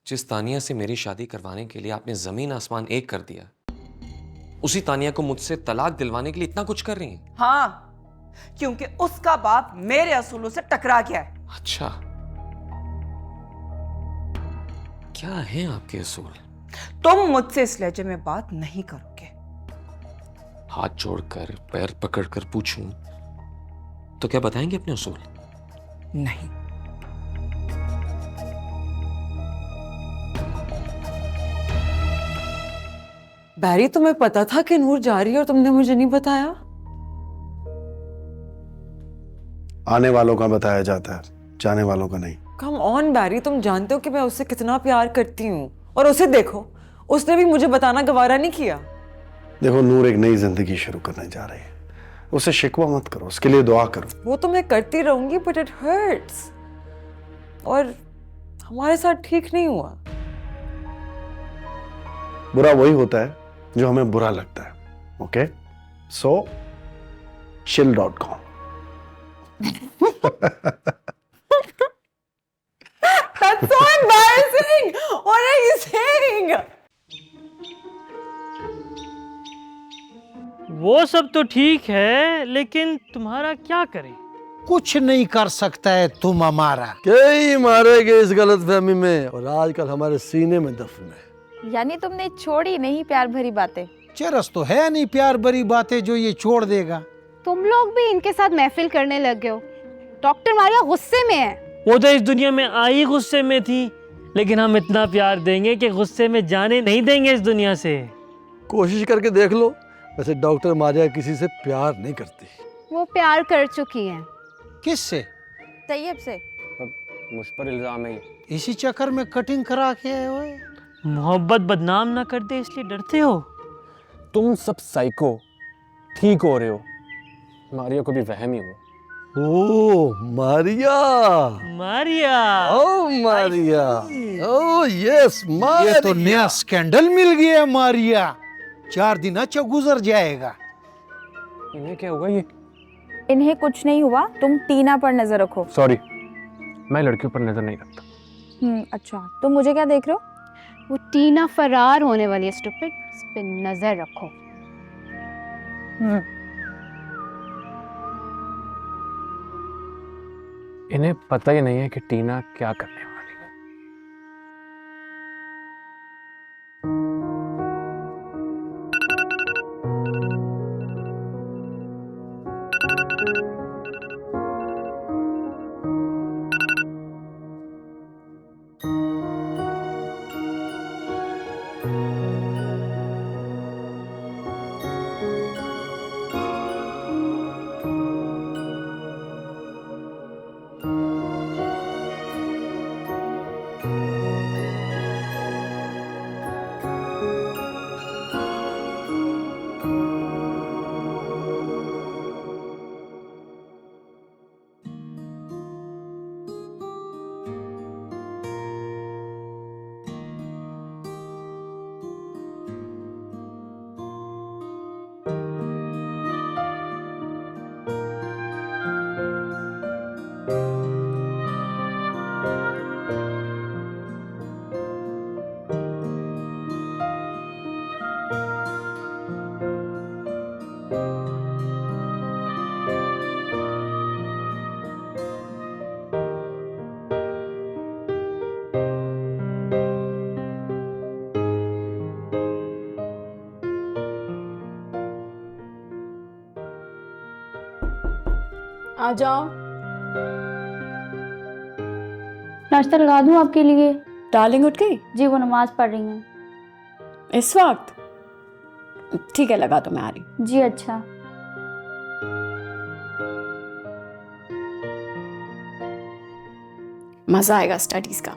जिस तानिया से मेरी शादी करवाने के लिए आपने जमीन आसमान एक कर दिया, उसी तानिया को मुझसे तलाक दिलवाने के लिए इतना कुछ कर रही हैं? हाँ, क्योंकि उसका बाप मेरे असूलों से टकरा गया है। अच्छा, क्या है आपके असूल? तुम मुझसे इस लहजे में बात नहीं करोगे। हाथ जोड़कर पैर पकड़कर पूछूं तो क्या बताएंगे अपने असूल? नहीं। बैरी, तुम्हें पता था कि नूर जा रही है और तुमने मुझे नहीं बताया? आने वालों का बताया जाता है, जाने वालों का नहीं। कम ऑन बैरी, तुम जानते हो कि मैं उससे कितना प्यार करती हूँ। और उसे देखो, उसने भी मुझे बताना गवारा नहीं किया। देखो, नूर एक नई जिंदगी शुरू करने जा रही है, उसे शिकवा मत करो, उसके लिए दुआ करो। वो तो मैं करती रहूंगी, बट इट हर्ट्स। और हमारे साथ ठीक नहीं हुआ। बुरा वही होता है जो हमें बुरा लगता है। Okay, so chill.com। That's so embarrassing! What are you saying? वो सब तो ठीक है, लेकिन तुम्हारा क्या करें? कुछ नहीं कर सकता है तुम हमारा। कई मारे गए इस गलतफहमी में और आजकल हमारे सीने में दफन है। यानी तुमने छोड़ी नहीं प्यार भरी बातें? चरस तो है नहीं प्यार भरी बातें जो ये छोड़ देगा। तुम लोग भी इनके साथ महफिल करने लग गए हो। डॉक्टर मारिया गुस्से में है। वो तो इस दुनिया में आई गुस्से में थी, लेकिन हम इतना प्यार देंगे कि गुस्से में जाने नहीं देंगे इस दुनिया से। कोशिश करके देख लो। वैसे डॉक्टर मारिया किसी से प्यार नहीं करती। वो प्यार कर चुकी हैं। किससे? तैयब से। मुझ पर इल्जाम है। इसी चक्कर में कटिंग करा के आए हो। मोहब्बत बदनाम ना कर दे इसलिए डरते हो? तुम सब साइको ठीक हो रहे हो, मारिया को भी वहम ही हुआ। ओ मारिया, मारिया, ओ मारिया, ओ यस मारिया। ये तो नया स्कैंडल मिल गया है मारिया। 4 दिन अच्छा गुजर जाएगा। इन्हें क्या हुआ? ये इन्हें कुछ नहीं हुआ, तुम टीना पर नजर रखो। सॉरी, मैं लड़कियों पर नजर नहीं रखता। अच्छा, तुम मुझे क्या देख रहे हो? वो टीना फरार होने वाली है स्टूपिड, इस पे नजर रखो। इन्हें पता ही नहीं है कि टीना क्या करने वाली है। आ जाओ। नाश्ता लगा दूं आपके लिए? डार्लिंग उठ गई? जी, वो नमाज पढ़ रही हैं। इस वक्त? ठीक है, लगा तो मैं आ रही हूँ। जी अच्छा। मजा आएगा स्टडीज का।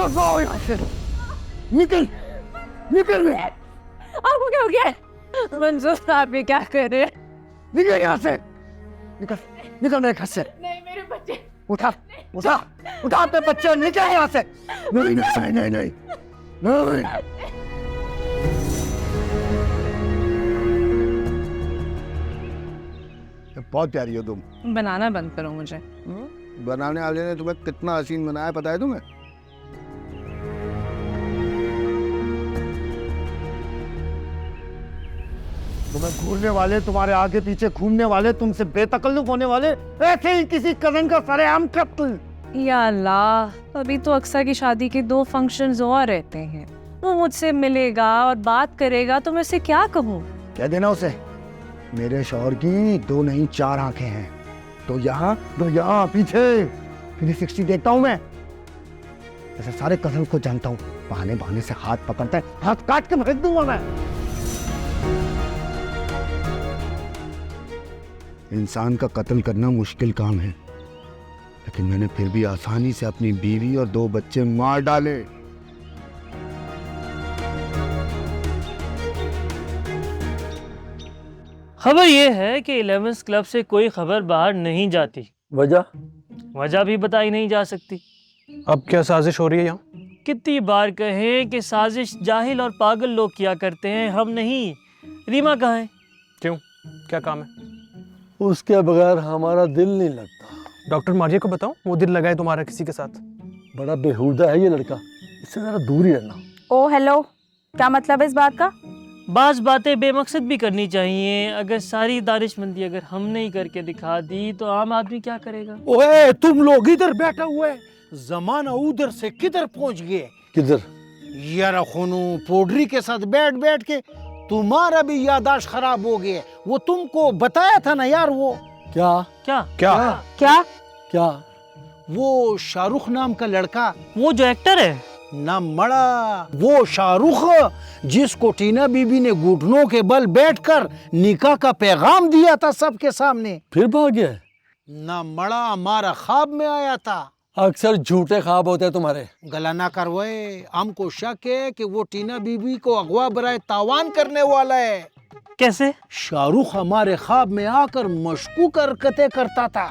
निकल जाओ यहाँ से, निकल निकल आपको क्या हो गया? मंजूर आप ये क्या कर रहे हैं? निकल यहाँ से, निकल निकल मेरे घर से। नहीं मेरे बच्चे। उठा उठा उठा अपने बच्चे, निकल यहाँ से। नहीं नहीं नहीं नहीं नहीं। बहुत प्यारी हो तुम। बनाना बंद करो मुझे। बनाने वाले ने तुम्हें कितना हसीन बनाया पता है तुम्हें? तुम्हें घूरने वाले, तुम्हारे आगे पीछे घूमने वाले, तुमसे बेतकल्लुफ होने वाले, ऐसे ही किसी कजन का सरेआम कत्ल। या अल्लाह, अभी तो अक्सर की शादी के 2 फंक्शंस और रहते हैं। वो मुझसे मिलेगा और बात करेगा तो मैं उसे क्या कहूँ? कह देना उसे मेरे शौहर की 2 नहीं 4 आंखें हैं, तो यहाँ पीछे 360 देखता हूँ मैं। ऐसे सारे कजन को जानता हूँ, बहाने बहाने से हाथ पकड़ता है, हाथ काट के फेंक दूंगा मैं। इंसान का कत्ल करना मुश्किल काम है, लेकिन मैंने फिर भी आसानी से अपनी बीवी और 2 बच्चे मार डाले। खबर यह है कि 11th क्लब से कोई खबर बाहर नहीं जाती। वजह भी बताई नहीं जा सकती। अब क्या साजिश हो रही है यहाँ? कितनी बार कहें कि साजिश जाहिल और पागल लोग किया करते हैं, हम नहीं। रीमा कहाँ है? क्यों, क्या काम है? उसके बगैर हमारा दिल नहीं लगता। डॉक्टर मारिया को बताओ, वो दिल लगाए तुम्हारा किसी के साथ। बड़ा बेहुदा है ये लड़का, इससे जरा दूर ही रहना। ओ हेलो, क्या मतलब है इस बात का? बाज बातें बेमकसद भी करनी चाहिए। अगर सारी दानिशमंदी अगर हमने ही करके दिखा दी तो आम आदमी क्या करेगा? ओए तुम लोग इधर बैठे हुए, जमाना उधर से किधर पहुंच गए? किधर? यार खोनू पोड्री के साथ बैठ बैठ के तुम्हारा भी यादाश्त खराब हो गया। वो तुमको बताया था ना यार, वो क्या क्या क्या क्या? क्या? वो शाहरुख नाम का लड़का, वो जो एक्टर है ना मड़ा, वो शाहरुख जिसको टीना बीबी ने घुटनों के बल बैठकर निकाह का पैगाम दिया था सबके सामने, फिर भाग गया? ना मड़ा हमारा ख्वाब में आया था। अक्सर झूठे ख्वाब होते हैं तुम्हारे। गला ना करवाए, हमको शक है कि वो टीना बीबी को अगवा बराए तावान करने वाला है। कैसे? शाहरुख हमारे ख्वाब में आकर मशकूक हरकतें करता था।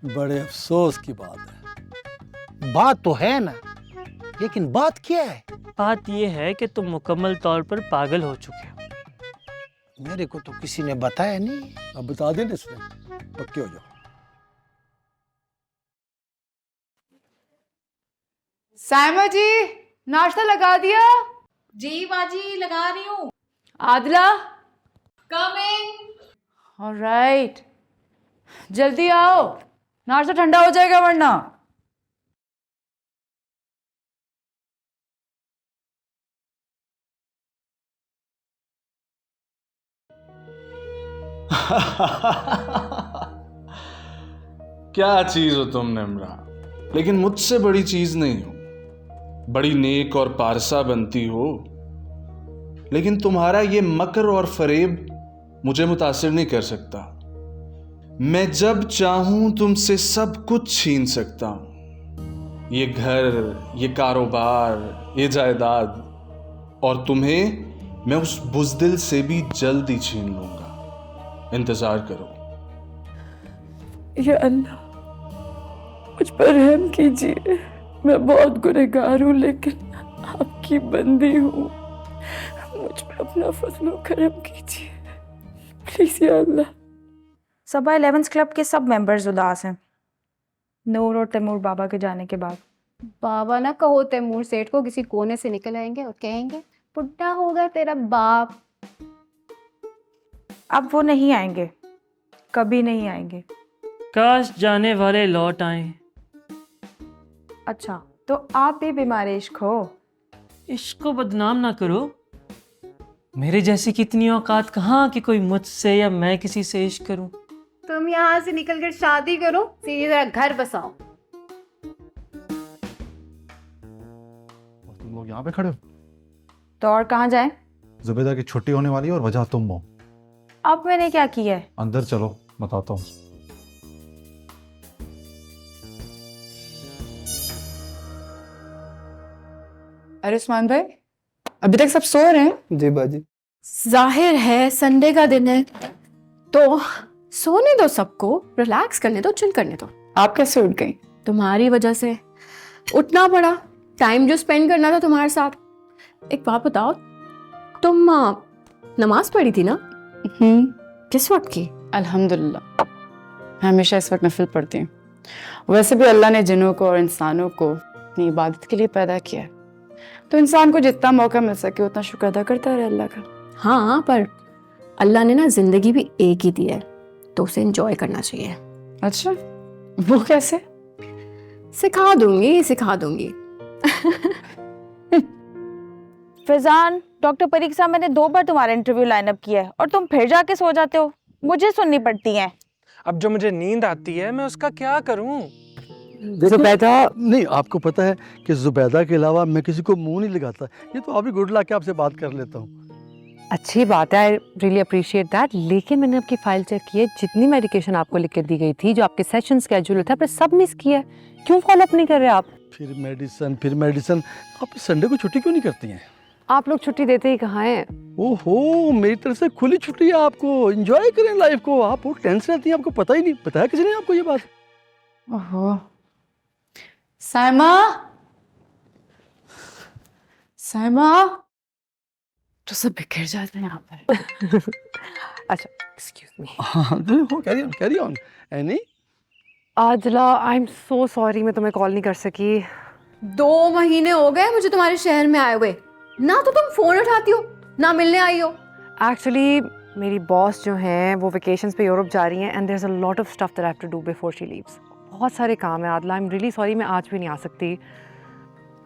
बड़े अफसोस की बात है। बात तो है ना, लेकिन बात क्या है? बात यह है कि तुम मुकम्मल तौर पर पागल हो चुके हो। मेरे को तो किसी ने बताया नहीं। अब बता देना इसने, पक्के हो जाओ। साइमा जी, नाश्ता लगा दिया? जी बाजी लगा रही हूँ। आदिला कमिंग। ऑलराइट, जल्दी आओ, नाश्ता ठंडा हो जाएगा वरना। क्या चीज हो तुम निम्रा, लेकिन मुझसे बड़ी चीज नहीं हो। बड़ी नेक और पारसा बनती हो, लेकिन तुम्हारा ये मकर और फरेब मुझे मुतासिर नहीं कर सकता। मैं जब चाहूं तुमसे सब कुछ छीन सकता हूं, ये घर, ये कारोबार, ये जायदाद, और तुम्हें मैं उस बुज़दिल से भी जल्दी छीन लूंगा। इंतजार करो। या अल्लाह, मुझ पर रहम कीजिए। मैं बहुत गुनहगार हूँ, लेकिन आपकी बंदी हूँ। मुझ पर अपना फजल करम कीजिए प्लीज या अल्लाह। सबा 11th क्लब के सब मेंबर्स उदास हैं नूर और तैमूर बाबा के जाने के बाद। बाबा ना कहो, तैमूर सेठ को किसी कोने से निकल आएंगे और कहेंगे बुढ़ा होगा तेरा बाप। अब वो नहीं आएंगे, कभी नहीं आएंगे। काश जाने वाले लौट आए। अच्छा, तो आप भी बीमार इश्क हो? इश्क को बदनाम ना करो। मेरे जैसी कितनी औकात कहाँ कि कोई मुझसे या मैं किसी से इश्क करूं। तुम यहाँ से निकलकर शादी करो, सीधे जरा घर बसाओ। तुम लोग यहाँ पे खड़े हो? तो और कहाँ जाएं? जुबैदा की छुट्टी होने वाली है और वजह तुम हो। अब मैंने क्या किया है? अंदर चलो, बताता हूँ। अरे उस्मान भाई, अभी तक सब सो रहे हैं? जी बाजी। जाहिर है संडे का दिन है तो सोने दो सबको, रिलैक्स करने दो, चिल करने दो। आप कैसे उठ गई? तुम्हारी वजह से उठना पड़ा, टाइम जो स्पेंड करना था तुम्हारे साथ। एक बात बताओ, तुम नमाज पढ़ी थी ना? किस वक्त की? अल्हम्दुलिल्लाह, मैं हमेशा इस वक्त नफिल पढ़ती हूँ। वैसे भी अल्लाह ने जिन्नों को और इंसानों को अपनी इबादत के लिए पैदा किया है, तो इंसान को जितना मौका मिल सके उतना शुक्र अदा करता रहे अल्लाह का। हाँ, पर अल्लाह ने ना जिंदगी भी एक ही दी है, तो उसे एंजॉय करना चाहिए। अच्छा, वो कैसे? सिखा दूंगी। फैजान, डॉक्टर परीक साहब, मैंने 2 बार तुम्हारा इंटरव्यू लाइन अप किया है और तुम फिर जाके सो जाते हो। मुझे सुननी पड़ती है। अब जो मुझे नींद आती है मैं उसका क्या करूं? जुबैदा, नहीं आपको पता है कि जुबैदा के अलावा मैं किसी को मुंह नहीं लगाता। ये तो अभी गुड लक के आपसे बात कर लेता हूँ। अच्छी बात है, आई रियली अप्रिशिएट दैट। लेकिन मैंने आपकी फाइल चेक की है, जितनी मेडिकेशन आपको लिख के दी गई थी, जो आपके सेशन स्केड्यूल था, आपने सब मिस किया है। क्यों फॉलो अप नहीं कर रहे आप? फिर मेडिसिन। आप संडे को छुट्टी क्यों नहीं करती हैं? आप लोग छुट्टी देते ही कहाँ हैं? ओहो, मेरी तरफ से खुली छुट्टी है आपको। एंजॉय करें लाइफ को। आप बहुत टेंशन रहती हैं, आपको पता ही नहीं। बताया किसी ने आपको ये बात? ओहो, साइमा तो सब बिखर जाते हैं यहाँ पर। अच्छा, एक्सक्यूज मी। हाँ, कैरी ऑन। एनी? आजला, आई एम सो सॉरी, मैं तुम्हें कॉल नहीं कर सकी। 2 महीने हो गए मुझे तुम्हारे शहर में आए हुए, ना तो तुम फोन उठाती हो ना मिलने आई हो। एक्चुअली मेरी बॉस जो हैं वो वेकेशंस पे यूरोप जा रही हैं, and there is a lot of stuff that I have to do before she leaves. बहुत सारे काम है आदला, आई एम रियली सॉरी, मैं आज भी नहीं आ सकती।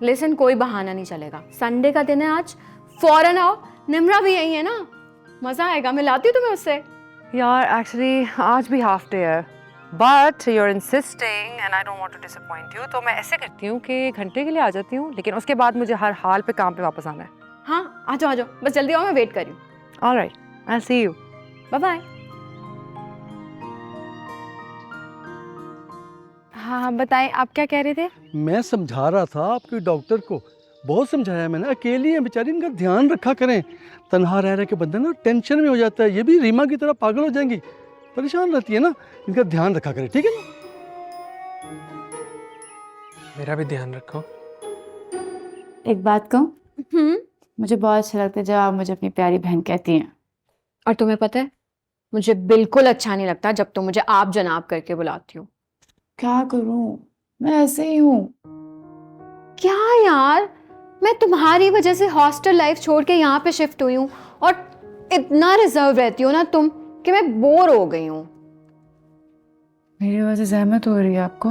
लिसन, कोई बहाना नहीं चलेगा। संडे का दिन है आज, फौरन आओ। निम्रा भी यही है ना, मजा आएगा। मैं लाती हूँ तुम्हें उससे। यार एक्चुअली आज भी हाफ डे है, but you are insisting and I don't want to disappoint you, तो मैं ऐसे करती हूँ कि घंटे के लिए आ जाती हूँ, लेकिन उसके बाद मुझे हर हाल पे काम पे वापस आना है। हाँ, आ जाओ, बस जल्दी आओ, मैं वेट कर रही हूँ। Alright, I will see you, bye bye. हाँ, बताएं, आप क्या कह रहे थे? मैं समझा रहा था आपके डॉक्टर को, बहुत समझाया मैंने। अकेली है बेचारी, इनका ध्यान रखा करें। तनहा रह के बंदा ना टेंशन में हो जाता है। ये भी रीमा की तरह पागल हो जाएंगी, परेशान रहती है ना। इनका ध्यान रखा करें, ठीक है ना? मेरा भी ध्यान रखो। एक बात कहूँ? मुझे बहुत अच्छा लगता है जब आप मुझे अपनी प्यारी बहन कहती हैं। और तुम्हें पता है, मुझे बिल्कुल अच्छा नहीं लगता जब तुम मुझे आप जनाब करके बुलाती हो। क्या करूँ, मैं ऐसे ही हूँ। क्या यार, मैं तुम्हारी वजह से हॉस्टल लाइफ छोड़ के यहाँ पे शिफ्ट हुई हूँ, और इतना रिजर्व रहती हो ना तुम कि मैं बोर हो गई हूँ। मेरी वजह से जहमत हो रही है आपको?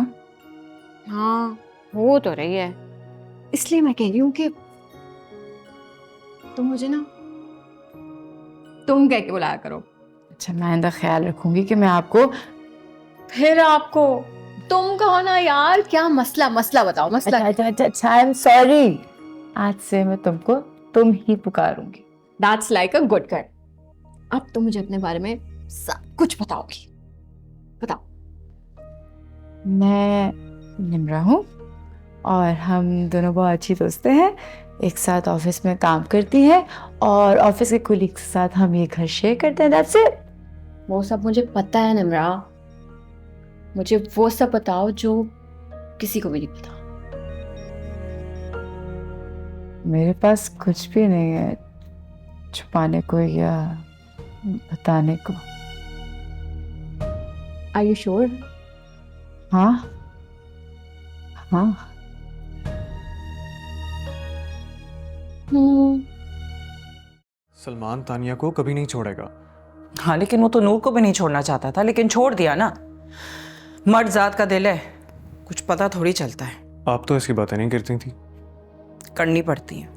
हाँ, हो तो रही है, इसलिए मैं कह रही हूँ कि तुम मुझे ना तुम कह के बुलाया करो। अच्छा, मैं आइंदा ख्याल रखूंगी कि मैं आपको। फिर आपको तुम कहो ना यार। क्या मसला बताओ, मसला। अच्छा, आई एम सॉरी। आज से मैं तुमको तुम ही पुकारूंगी। That's like a good girl. अब तुम मुझे अपने बारे में सब कुछ बताओगी। बताओ। मैं निम्रा हूँ और हम दोनों बहुत अच्छी दोस्तें हैं। एक साथ ऑफिस में काम करती हैं और ऑफिस के कोलीग्स के साथ हम ये घर शेयर करते हैं। That's it. वो सब मुझे पता है निम्रा, मुझे वो सब बताओ जो किसी को भी नहीं पता। मेरे पास कुछ भी नहीं है छुपाने को या बताने को। Are you sure? हाँ। सलमान तानिया को कभी नहीं छोड़ेगा। हाँ, लेकिन वो तो नूर को भी नहीं छोड़ना चाहता था, लेकिन छोड़ दिया ना। मर्द जात का दिल है, कुछ पता थोड़ी चलता है। आप तो ऐसी बातें नहीं करती थी। करनी पड़ती हैं,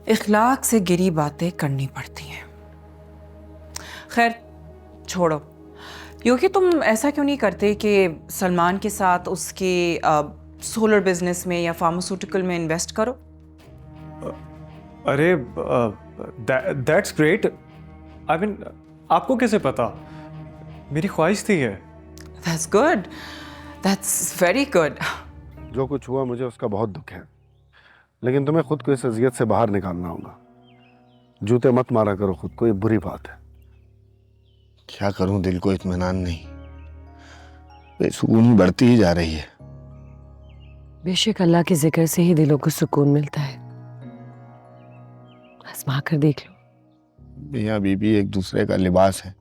इखलाक से गिरी बातें करनी पड़ती हैं। खैर छोड़ो, क्योंकि तुम ऐसा क्यों नहीं करते कि सलमान के साथ उसके सोलर बिजनेस में या फार्मास्यूटिकल में इन्वेस्ट करो? अरे दैट्स ग्रेट। आई मीन, आपको कैसे पता? मेरी ख्वाहिश थी ये। That's good, that's very good. जो कुछ हुआ मुझे उसका बहुत दुख है, लेकिन तुम्हें खुद को इस अजियत से बाहर निकालना होगा। जूते मत मारा करो खुद को, ये बुरी बात है। क्या करूं, दिल को इत्मीनान नहीं, बेसुकूनी बढ़ती ही जा रही है। बेशक अल्लाह के जिक्र से ही दिलों को सुकून मिलता है, आजमा कर देख लो। मियाँ बीबी एक दूसरे का लिबास है।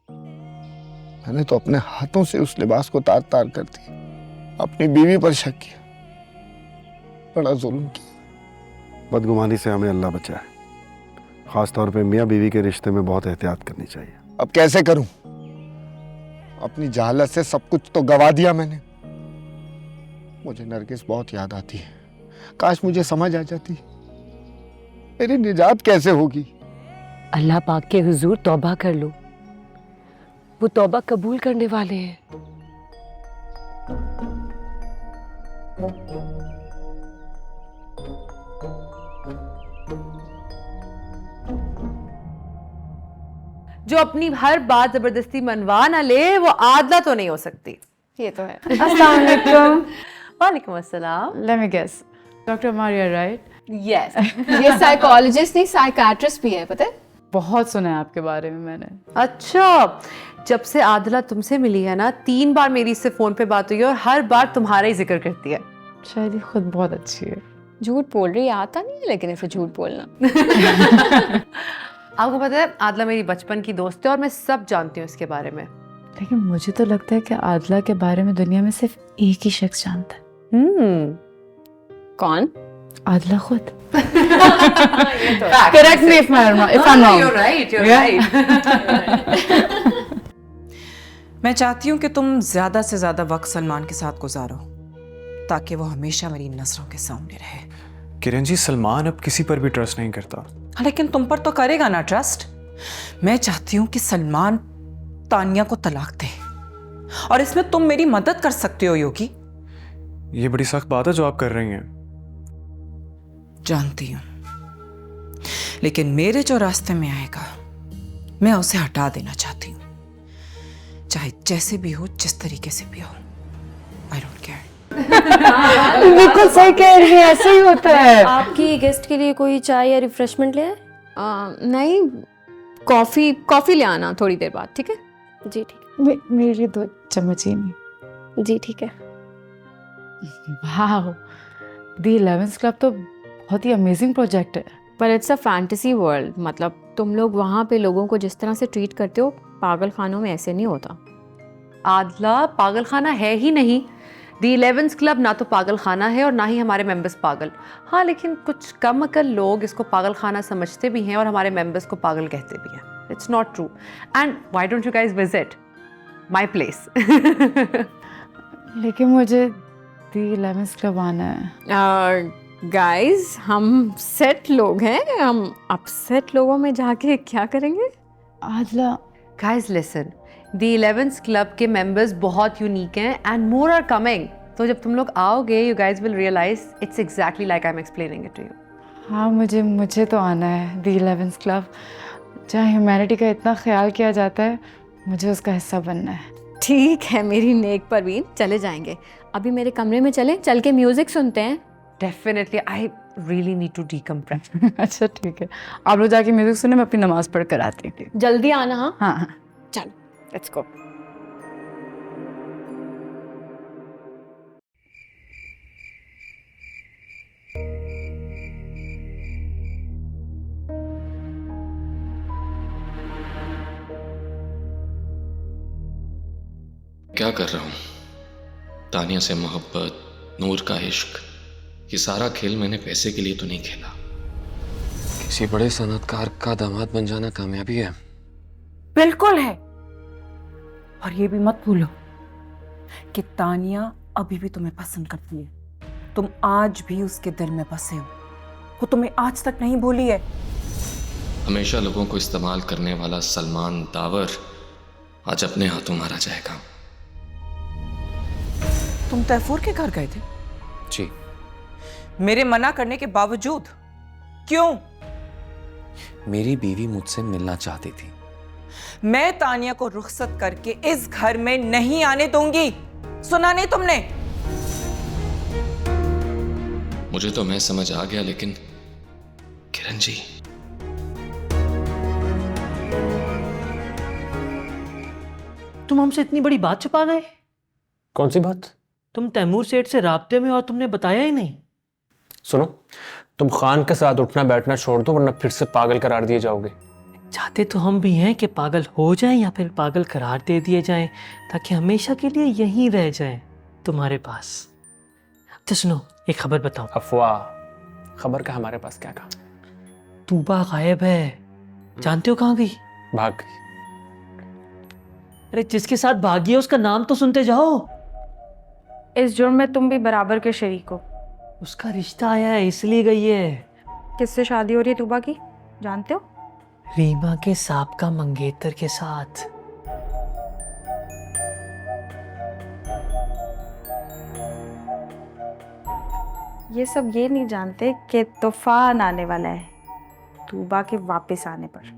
मैंने तो अपने हाथों से उस लिबास को तार तार कर दिया, अपनी बीवी पर शक किया, बड़ा जुल्म किया। बदगुमानी से हमें अल्लाह बचाए। खास तौर पे मियाँ बीवी के रिश्ते में बहुत एहतियात करनी चाहिए। अब कैसे करूं? अपनी जहालत से सब कुछ तो गवा दिया मैंने। मुझे नरगिस बहुत याद आती है, काश मुझे समझ आ जाती। मेरी निजात कैसे होगी? अल्लाह पाक के हुजूर तौबा कर लो, वो तौबा कबूल करने वाले हैं। जो अपनी हर बात जबरदस्ती मनवा ना ले वो आदला तो नहीं हो सकती। ये तो है। अस्सलाम वालेकुम। वालेकुम अस्सलाम। Let me guess. Dr. Maria, right? Yes. ये साइकोलॉजिस्ट नहीं साइकियाट्रिस्ट भी है, पता है? बहुत सुना है आपके बारे में मैंने। अच्छा, जब से आदिला तुमसे मिली है ना 3 बार मेरी इससे फोन पे बात हुई है और हर बार तुम्हारा ही जिक्र करती है। शायद ये खुद बहुत अच्छी है। झूठ बोल रही है, आता नहीं है लेकिन इसे झूठ बोलना। आपको पता है आदिला मेरी बचपन की दोस्त है और मैं सब जानती हूँ इसके बारे में। लेकिन मुझे तो लगता है कि आदिला के बारे में दुनिया में सिर्फ एक ही शख्स जानता है। कौन? आदिला खुद। Correct me if I'm wrong. You're right. मैं चाहती हूँ कि तुम ज्यादा से ज्यादा वक्त सलमान के साथ गुजारो ताकि वो हमेशा मेरी नजरों के सामने रहे। किरण जी, सलमान अब किसी पर भी ट्रस्ट नहीं करता। लेकिन तुम पर तो करेगा ना ट्रस्ट। मैं चाहती हूँ कि सलमान तानिया को तलाक दे और इसमें तुम मेरी मदद कर सकते हो योगी। ये बड़ी सख्त बात है जो आप कर रही हैं। जानती हूँ, लेकिन मेरे जो रास्ते में आएगा मैं उसे हटा देना चाहती हूँ, चाहे जैसे भी हो, जिस तरीके से भी हो। I don't care. बिल्कुल सही कह रही है, ऐसे ही होता है। आपकी गेस्ट के लिए कोई चाय या रिफ्रेशमेंट ले आए? नहीं, कॉफी ले आना थोड़ी देर बाद, ठीक है? जी ठीक है। मेरे लिए 2 चम्मच ही नहीं। जी ठीक है। वाह, दी 11th क्लब तो बहुत ही अमेजिंग प्रोजेक्ट है। पर इट्स अ फैंटेसी वर्ल्ड, मतलब तुम लोग वहाँ पे लोगों को जिस तरह से ट्रीट करते हो पागल खानों में ऐसे नहीं होता। आदला पागल खाना है ही नहीं। दी 11th क्लब ना तो पागल खाना है और ना ही हमारे मेंबर्स पागल। हाँ, लेकिन कुछ कम अकल लोग इसको पागल खाना समझते भी हैं और हमारे मेंबर्स को पागल कहते भी हैं। It's not true. And why don't you guys visit my place? लेकिन मुझे दी 11th क्लब आना है। गाइज, हम सेट लोग हैं, हम अपसेट लोगों में जाके क्या करेंगे? आदला, guys listen, the 11th club के मेंबर्स बहुत यूनिक हैं एंड मोर आर कमिंग। तो जब तुम लोग आओगे you guys will realise it's exactly like I am explaining it to you. हाँ, मुझे तो आना है दी 11th क्लब। जहाँ ह्यूमैनिटी का इतना ख्याल किया जाता है, मुझे उसका हिस्सा बनना है। ठीक है मेरी नेक परवीन, चले जाएंगे। अभी मेरे कमरे में चल के म्यूजिक सुनते हैं। Definitely, I really need to decompress. अच्छा ठीक है, आप लोग जाके म्यूजिक सुने, मैं अपनी नमाज पढ़ कर आती हूँ। जल्दी आना। हाँ हाँ, चलो लेट्स गो। क्या कर रहा हूं? तानिया से मोहब्बत, नूर का इश्क, ये सारा खेल मैंने पैसे के लिए तो नहीं खेला। किसी बड़े सनतकार का दामाद बन जाना कामयाबी है? बिल्कुल है। और ये भी मत भूलो कि तानिया अभी भी तुम्हें पसंद करती है। तुम आज भी उसके दिल में बसे हो, वो तुम्हें आज तक नहीं भूली है। हमेशा लोगों को इस्तेमाल करने वाला सलमान दावर आज अपने हाथों मारा जाएगा। तुम तैफूर के घर गए थे? जी। मेरे मना करने के बावजूद? क्यों? मेरी बीवी मुझसे मिलना चाहती थी। मैं तानिया को रुखसत करके इस घर में नहीं आने दूंगी। सुना नहीं तुमने? मुझे तो मैं समझ आ गया, लेकिन किरण जी, तुम हमसे इतनी बड़ी बात छुपा गए। कौन सी बात? तुम तैमूर सेठ से राब्ते में और तुमने बताया ही नहीं। सुनो, तुम खान के साथ उठना बैठना छोड़ दो, वरना फिर से पागल करार दिए जाओगे। चाहते तो हम भी हैं कि पागल हो जाएं या फिर पागल करार दे दिए जाएं, ताकि हमेशा के लिए यहीं रह जाएं तुम्हारे पास। तो सुनो, एक खबर बताओ। अफवाह? खबर का हमारे पास क्या कहा? तूबा गायब है, जानते हो कहाँ गई? भाग गई। अरे जिसके साथ भागी है उसका नाम तो सुनते जाओ। इस जुर्म में तुम भी बराबर के शरीक हो। उसका रिश्ता आया है इसलिए गई है। किससे शादी हो रही है तूबा की, जानते हो? रीमा के साबका मंगेतर के साथ। ये सब ये नहीं जानते कि तूफान आने वाला है तूबा के वापस आने पर।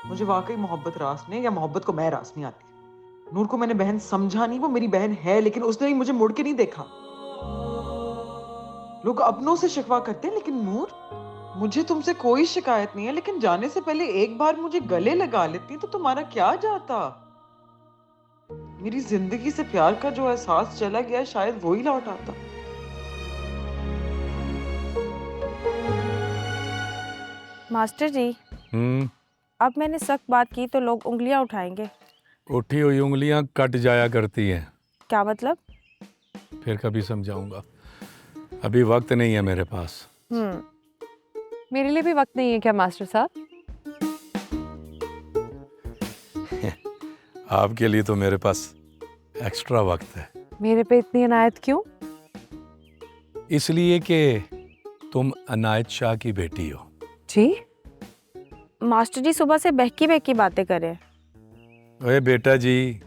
मुझे वाकई मोहब्बत रास नहीं, या मोहब्बत को मैं रास नहीं आती। नूर को मैंने बहन समझा नहीं, वो मेरी बहन है, लेकिन उसने भी मुझे मुड़ के नहीं देखा। लोग अपनों से शिकवा करते हैं, लेकिन नूर, मुझे तुमसे कोई शिकायत नहीं है, लेकिन जाने से पहले एक बार मुझे गले लगा लेती तो तुम्हारा क्या जाता। मेरी जिंदगी से प्यार का जो एहसास चला गया, शायद वो ही लौट आता। मास्टर जी, अब मैंने सख्त बात की तो लोग उंगलियां उठाएंगे। उठी हुई उंगलियां कट जाया करती हैं। क्या मतलब? फिर कभी समझाऊंगा, अभी वक्त नहीं है मेरे पास। मेरे लिए भी वक्त नहीं है क्या मास्टर साहब? आपके लिए तो मेरे पास एक्स्ट्रा वक्त है। मेरे पे इतनी अनायत क्यों? इसलिए कि तुम अनायत शाह की बेटी हो। जी? मास्टर जी सुबह से बहकी बहकी बातें कर रहे हैं। ओए बेटा जी,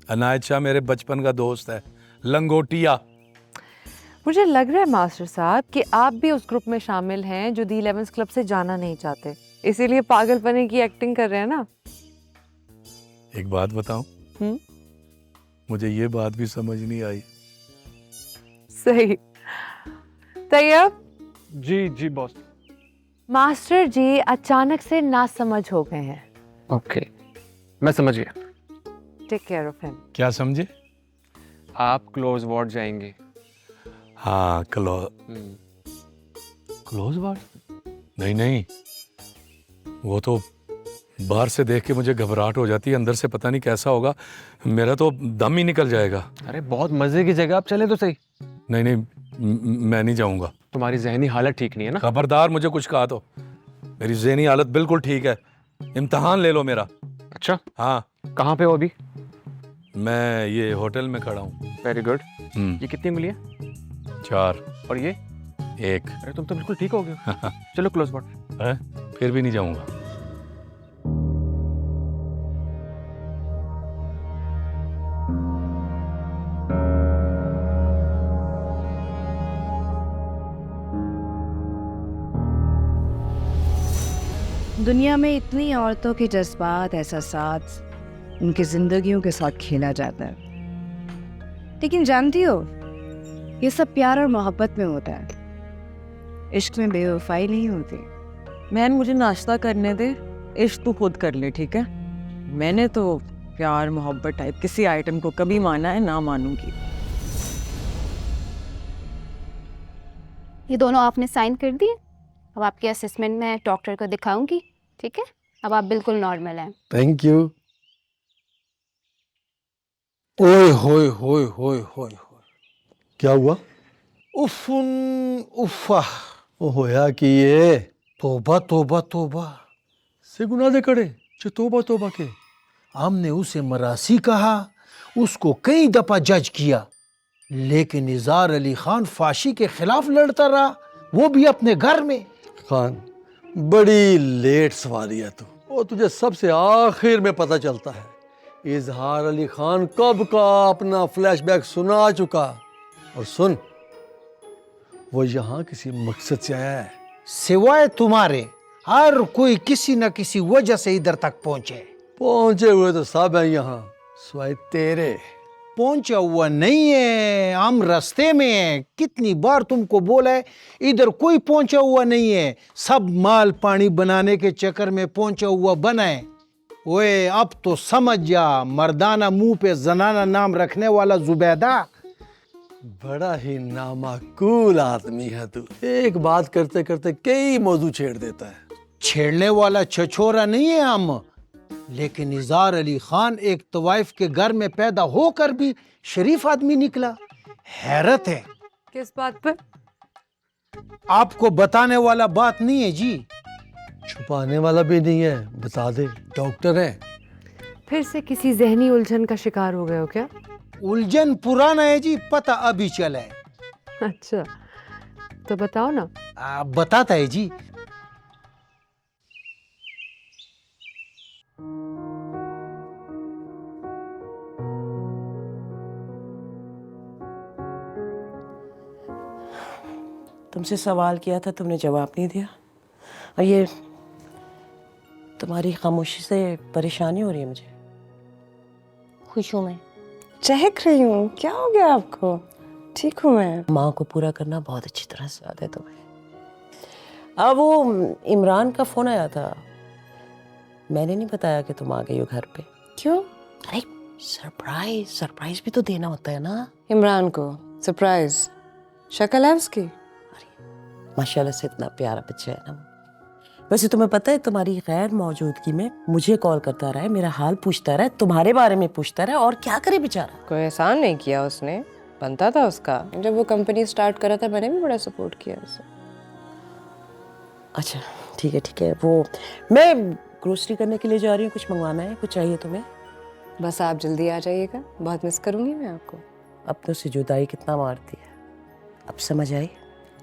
अनायत शाह मेरे बचपन का दोस्त है, लंगोटिया। मुझे लग रहा है मास्टर साहब कि आप भी उस ग्रुप में शामिल हैं जो दी 11 क्लब से जाना नहीं चाहते, इसीलिए पागलपने की एक्टिंग कर रहे हैं ना। एक बात बताऊं? मुझे ये बात भी समझ नहीं आई। सही। तैयब? जी जी बॉस। मास्टर जी अचानक से नासमझ हो गए हैं। ओके, मैं समझ गया। Take care of him. क्या समझे? आप क्लोज वार्ड जाएंगे। हाँ, क्लोज वार्ड? नहीं नहीं, वो तो बाहर से देख के मुझे घबराहट हो जाती है, अंदर से पता नहीं कैसा होगा, मेरा तो दम ही निकल जाएगा। अरे बहुत मजे की जगह, आप चले तो सही। नहीं नहीं, मैं नहीं जाऊंगा। तुम्हारी जहनी हालत ठीक नहीं है ना? खबरदार मुझे कुछ कहा तो। मेरी जहनी हालत बिल्कुल ठीक है, इम्तिहान ले लो मेरा। अच्छा, हाँ। कहाँ पे हो अभी? मैं ये होटल में खड़ा हूँ। Very good. ये कितनी उंगलियां? 4। और ये 1। अरे तुम तो बिल्कुल ठीक हो गए। चलो क्लोज वार्ड। फिर भी नहीं जाऊंगा। दुनिया में इतनी औरतों के जज्बात, एहसासात, उनकी जिंदगियों के साथ खेला जाता है, लेकिन जानती हो ये सब प्यार और मोहब्बत में होता है, इश्क में बेवफाई नहीं होती। मैन, मुझे नाश्ता करने दे, इश्क तू खुद कर ले, ठीक है? मैंने तो प्यार मोहब्बत टाइप किसी आइटम को कभी माना है, ना मानूंगी। ये दोनों आपने साइन कर दिए, अब आपके असेसमेंट में डॉक्टर को दिखाऊंगी, ठीक है? अब आप बिल्कुल नॉर्मल हैं। Thank you. ओए होए होए होए होए, क्या हुआ? उफ़ा ओ होया कि ये तोबा तोबा तोबा से गुनाह दे करे जो तोबा तोबा के। हमने उसे मरासी कहा, उसको कई दफा जज किया, लेकिन इज़हार अली खान फांसी के खिलाफ लड़ता रहा, वो भी अपने घर में। खान, बड़ी लेट सवारी है तू, वो तुझे सबसे आखिर में पता चलता है। इज़हार अली खान कब का अपना फ्लैशबैक सुना चुका, और सुन, वो यहाँ किसी मकसद से आया है। सिवाय तुम्हारे हर कोई किसी न किसी वजह से इधर तक पहुंचे हुए तो सब है यहाँ, सिवाय तेरे। पहुंचा हुआ नहीं है, हम रास्ते में हैं। कितनी बार तुमको बोला है, इधर कोई पहुंचा हुआ नहीं है, सब माल पानी बनाने के चक्कर में पहुंचा हुआ बना है। ओए अब तो समझ जा, मर्दाना मुंह पे जनाना नाम रखने वाला जुबैदा बड़ा ही नामाकूल आदमी है तू। एक बात करते करते कई मौजू छेड़ देता है। छेड़ने वाला छछोरा नहीं है हम, लेकिन इज़ार अली खान एक तवाइफ के घर में पैदा होकर भी शरीफ आदमी निकला। हैरत है। किस बात पर? आपको बताने वाला बात नहीं है जी, छुपाने वाला भी नहीं है, बता दे। डॉक्टर है। फिर से किसी जहनी उलझन का शिकार हो गए हो क्या? उलझन पुराना है जी, पता अभी चला है। अच्छा, तो बताओ ना। बताता है जी। तुमसे सवाल किया था, तुमने जवाब नहीं दिया, और ये तुम्हारी खामोशी से परेशानी हो रही है मुझे। खुश हूँ मैं, चहक रही हूँ। क्या हो गया आपको? ठीक हूँ मैं। माँ को पूरा करना बहुत अच्छी तरह से आता है तुम्हें। अब वो इमरान का फोन आया था, मैंने नहीं बताया कि तुम आ गई हो घर पे। क्यों? अरे सरप्राइज, सरप्राइज भी तो देना होता है ना। इमरान को सरप्राइज? शक्ल है उसकी? माशाल्लाह से इतना प्यारा बच्चा है ना। वैसे तुम्हें पता है, तुम्हारी गैर मौजूदगी में मुझे कॉल करता रहा है, मेरा हाल पूछता रहा है, तुम्हारे बारे में पूछता रहा है, और क्या करे बेचारा। कोई एहसान नहीं किया उसने, बनता था उसका। जब वो कंपनी स्टार्ट करा था मैंने भी बड़ा सपोर्ट किया उसे। अच्छा ठीक है ठीक है, वो मैं ग्रोसरी करने के लिए जा रही हूँ, कुछ मंगवाना है, कुछ चाहिए तुम्हें? बस आप जल्दी आ जाइएगा, बहुत मिस करूंगी मैं आपको। अपनों से जुदाई कितना मारती है, अब समझ आई?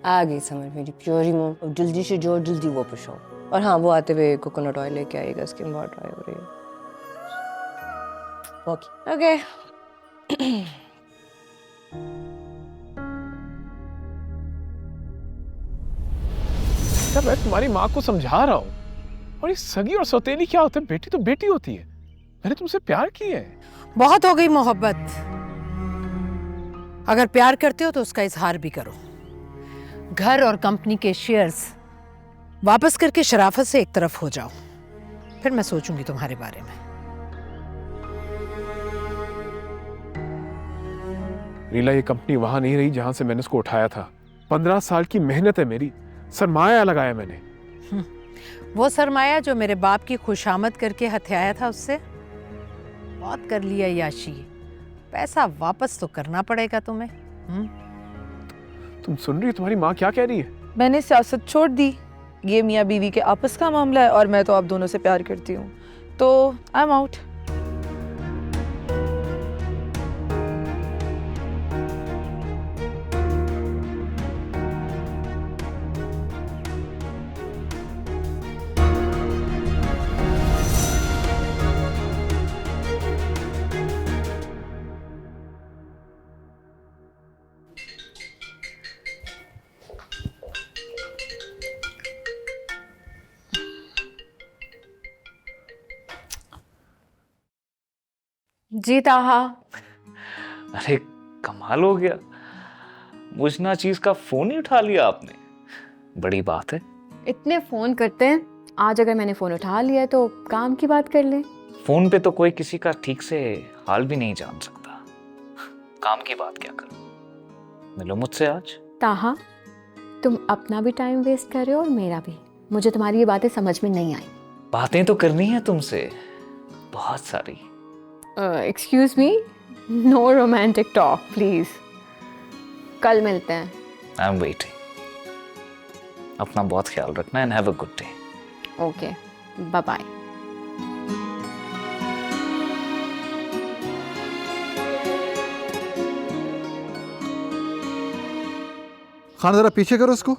आ गई समझ मेरी प्योरी मोम। अब जल्दी से जो जल्दी वापस आओ। और हाँ, वो आते हुए कोकोनट ऑयल लेके आएगा, स्किन बहुत ड्राई हो रही है। Okay okay. सर मैं तुम्हारी माँ को समझा रहा हूँ, और ये सगी और सौतेली क्या होते हैं? बेटी तो बेटी होती है। मैंने तुमसे प्यार किया है। बहुत हो गई मोहब्बत। अगर प्यार करते हो तो उसका इजहार भी करो। घर और कंपनी के शेयर्स वापस करके शराफत से एक तरफ हो जाओ, फिर मैं सोचूंगी तुम्हारे बारे में। रीला, ये कंपनी वहां नहीं रही जहां से मैंने उसको उठाया था। 15 साल की मेहनत है मेरी, सरमाया लगाया मैंने। वो सरमाया जो मेरे बाप की खुशामद करके हथियाया था, उससे बहुत कर लिया याशी। पैसा वापस तो करना पड़ेगा तुम्हें। तुम सुन रही हो तुम्हारी माँ क्या कह रही है? मैंने सियासत छोड़ दी, ये मियाँ बीवी के आपस का मामला है, और मैं तो आप दोनों से प्यार करती हूँ, तो आई एम आउट। जी ताहा। अरे कमाल हो गया, मुझना चीज का फोन ही उठा लिया आपने, बड़ी बात है। इतने फोन करते हैं, आज अगर मैंने फोन उठा लिया तो काम की बात कर लें। फोन पे तो कोई किसी का ठीक से हाल भी नहीं जान सकता, काम की बात क्या करूं। मिलो मुझसे आज। ताहा, तुम अपना भी टाइम वेस्ट कर रहे हो और मेरा भी। मुझे तुम्हारी ये बातें समझ में नहीं आई। बातें तो करनी है तुमसे, बहुत सारी। Excuse me, no romantic talk please. कल मिलते हैं। I am waiting. अपना बहुत ख्याल रखना and have a good day. Okay, bye bye. Khan जरा पीछे करो उसको।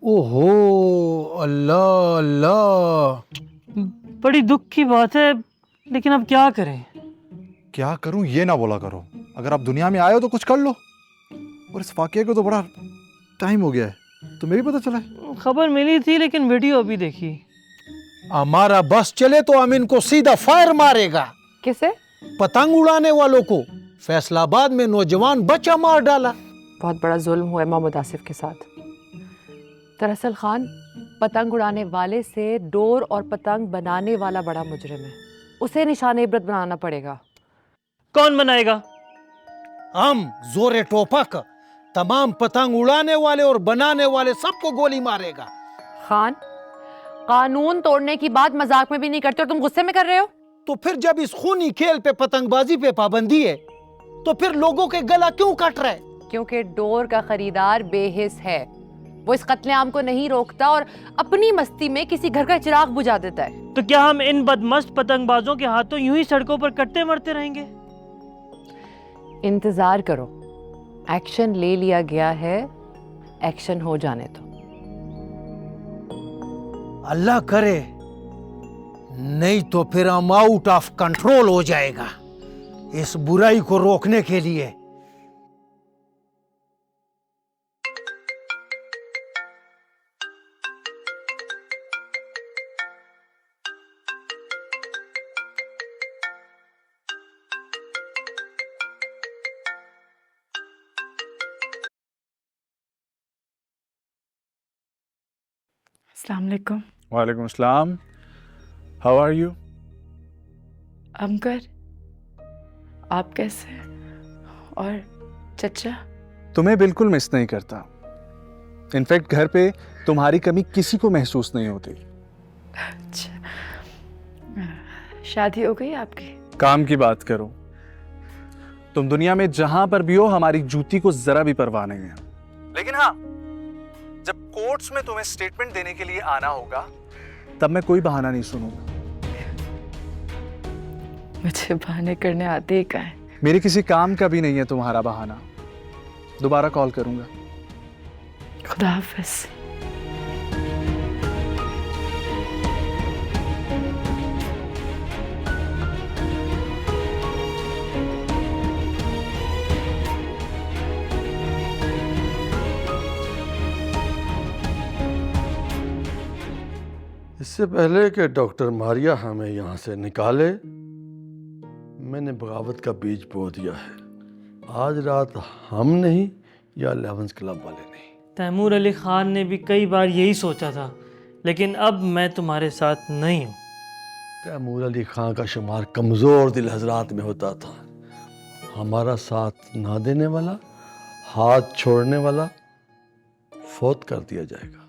ओहो अल्लाह अल्लाह, बड़ी दुख की बात है, लेकिन अब क्या करें? क्या करूं ये ना बोला करो, अगर आप दुनिया में आए हो तो कुछ कर लो। और इस वाकये को तो बड़ा टाइम हो गया है, तुम्हें भी पता चला है? खबर मिली थी लेकिन वीडियो अभी देखी। हमारा बस चले तो हम इनको सीधा फायर मारेगा। किसे? पतंग उड़ाने वालों को। फैसलाबाद में नौजवान बच्चा मार डाला। बहुत बड़ा जुल्म हुआ है मोहम्मद आसिफ के साथ। दरअसल खान, पतंग उड़ाने वाले से डोर और पतंग बनाने वाला बड़ा मुजरिम है, उसे निशान इबरत बनाना पड़ेगा। कौन बनाएगा? हम जोरे टोपक तमाम पतंग उड़ाने वाले और बनाने वाले सबको गोली मारेगा। खान, कानून तोड़ने की बात मजाक में भी नहीं करते और तुम गुस्से में कर रहे हो। तो फिर जब इस खूनी खेल पे पतंगबाजी पे पाबंदी है तो फिर लोगों के गला क्यों कट रहा है? क्योंकि डोर का खरीदार बेहिस है, वो इस कत्लेआम को नहीं रोकता और अपनी मस्ती में किसी घर का चिराग बुझा देता है। तो क्या हम इन बदमस्त पतंगबाजों के हाथों यूं ही सड़कों पर कटते मरते रहेंगे? इंतजार करो, एक्शन ले लिया गया है, एक्शन हो जाने दो। अल्लाह करे नहीं तो फिर हम आउट ऑफ कंट्रोल हो जाएगा। इस बुराई को रोकने के लिए अस्सलाम वालेकुम। वालेकुम अस्सलाम। How are you? अमकर, आप कैसे? और चचा? तुम्हें बिल्कुल मिस नहीं करता। इनफैक्ट घर पे तुम्हारी कमी किसी को महसूस नहीं होती। अच्छा, शादी हो गई आपकी? काम की बात करो, तुम दुनिया में जहां पर भी हो हमारी जूती को जरा भी परवाह नहीं है। लेकिन हाँ, जब कोर्ट्स में तुम्हें स्टेटमेंट देने के लिए आना होगा तब मैं कोई बहाना नहीं सुनूंगा। मुझे बहाने करने आते ही कहाँ है? मेरे किसी काम का भी नहीं है तुम्हारा बहाना। दोबारा कॉल करूंगा। खुदा हाफिज। इससे पहले कि डॉक्टर मारिया हमें यहाँ से निकाले, मैंने बगावत का बीज बो दिया है। आज रात हम नहीं या 11th क्लब वाले नहीं। तैमूर अली खान ने भी कई बार यही सोचा था, लेकिन अब मैं तुम्हारे साथ नहीं हूँ। तैमूर अली खान का शुमार कमज़ोर दिल हजरात में होता था। हमारा साथ ना देने वाला, हाथ छोड़ने वाला फौत कर दिया जाएगा।